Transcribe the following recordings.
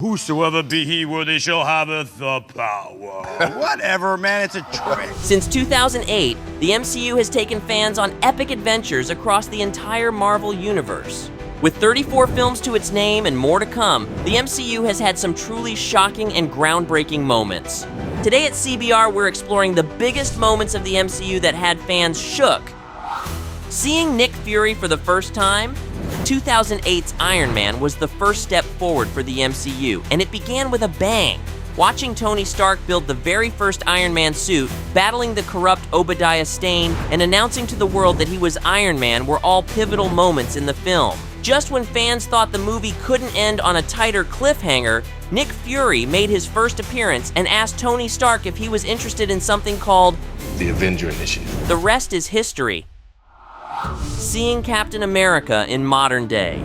Whosoever be he worthy shall have the power. Whatever, man, it's a trick. Since 2008, the MCU has taken fans on epic adventures across the entire Marvel universe. With 34 films to its name and more to come, the MCU has had some truly shocking and groundbreaking moments. Today at CBR, we're exploring the biggest moments of the MCU that had fans shook. Seeing Nick Fury for the first time, 2008's Iron Man was the first step forward for the MCU, and it began with a bang. Watching Tony Stark build the very first Iron Man suit, battling the corrupt Obadiah Stane, and announcing to the world that he was Iron Man were all pivotal moments in the film. Just when fans thought the movie couldn't end on a tighter cliffhanger, Nick Fury made his first appearance and asked Tony Stark if he was interested in something called the Avengers Initiative. The rest is history. Seeing Captain America in modern day.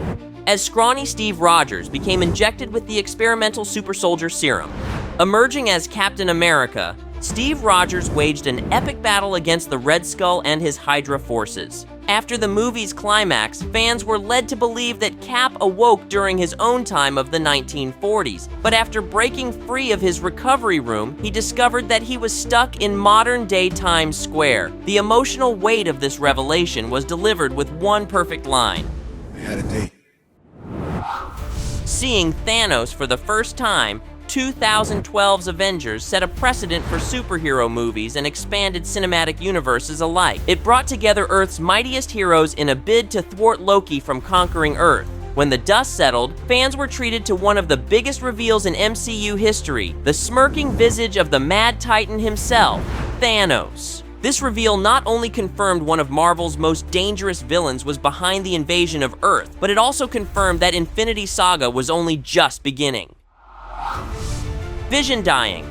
As scrawny Steve Rogers became injected with the experimental super soldier serum. Emerging as Captain America, Steve Rogers waged an epic battle against the Red Skull and his Hydra forces. After the movie's climax, fans were led to believe that Cap awoke during his own time of the 1940s, but after breaking free of his recovery room, he discovered that he was stuck in modern-day Times Square. The emotional weight of this revelation was delivered with one perfect line. We had a date. Seeing Thanos for the first time, 2012's Avengers set a precedent for superhero movies and expanded cinematic universes alike. It brought together Earth's mightiest heroes in a bid to thwart Loki from conquering Earth. When the dust settled, fans were treated to one of the biggest reveals in MCU history, the smirking visage of the Mad Titan himself, Thanos. This reveal not only confirmed one of Marvel's most dangerous villains was behind the invasion of Earth, but it also confirmed that Infinity Saga was only just beginning. Vision dying.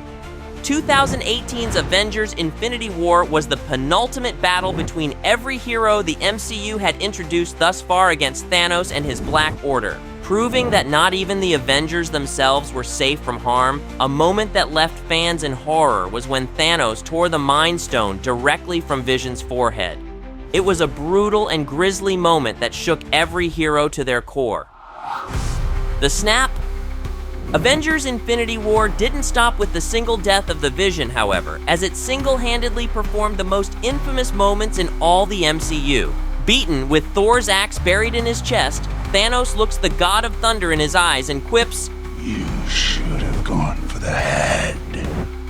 2018's Avengers Infinity War was the penultimate battle between every hero the MCU had introduced thus far against Thanos and his Black Order. Proving that not even the Avengers themselves were safe from harm, a moment that left fans in horror was when Thanos tore the Mind Stone directly from Vision's forehead. It was a brutal and grisly moment that shook every hero to their core. The snap? Avengers Infinity War didn't stop with the single death of the Vision, however, as it single-handedly performed the most infamous moments in all the MCU. Beaten with Thor's axe buried in his chest, Thanos looks the God of Thunder in his eyes and quips, You should have gone for the head.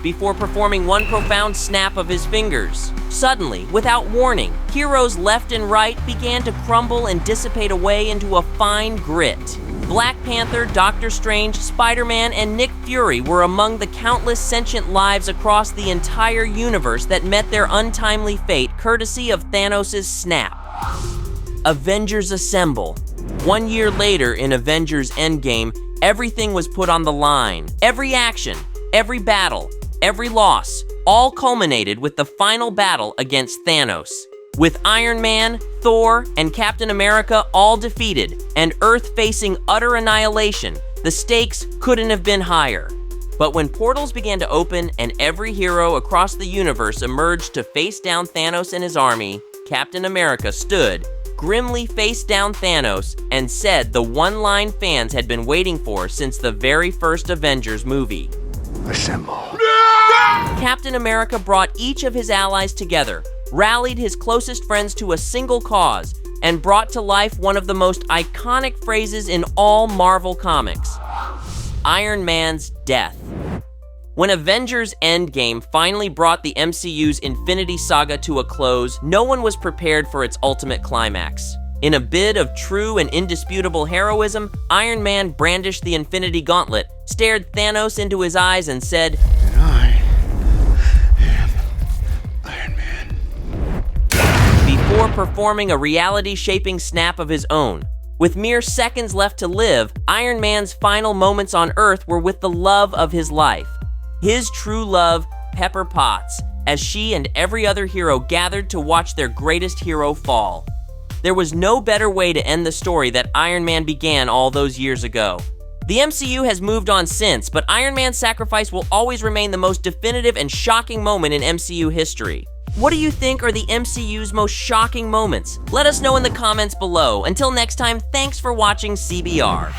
Before performing one profound snap of his fingers. Suddenly, without warning, heroes left and right began to crumble and dissipate away into a fine grit. Black Panther, Doctor Strange, Spider-Man, and Nick Fury were among the countless sentient lives across the entire universe that met their untimely fate courtesy of Thanos' snap. Avengers Assemble. 1 year later in Avengers Endgame, everything was put on the line. Every action, every battle, every loss, all culminated with the final battle against Thanos. With Iron Man, Thor, and Captain America all defeated, and Earth facing utter annihilation, the stakes couldn't have been higher. But when portals began to open and every hero across the universe emerged to face down Thanos and his army, Captain America stood, grimly faced down Thanos, and said the one line fans had been waiting for since the very first Avengers movie. Assemble. Captain America brought each of his allies together, rallied his closest friends to a single cause, and brought to life one of the most iconic phrases in all Marvel comics: Iron Man's death. When Avengers Endgame finally brought the MCU's Infinity Saga to a close, no one was prepared for its ultimate climax. In a bid of true and indisputable heroism, Iron Man brandished the Infinity Gauntlet, stared Thanos into his eyes, and said, And I am Iron Man. Before performing a reality-shaping snap of his own. With mere seconds left to live, Iron Man's final moments on Earth were with the love of his life. His true love, Pepper Potts, as she and every other hero gathered to watch their greatest hero fall. There was no better way to end the story that Iron Man began all those years ago. The MCU has moved on since, but Iron Man's sacrifice will always remain the most definitive and shocking moment in MCU history. What do you think are the MCU's most shocking moments? Let us know in the comments below. Until next time, thanks for watching CBR.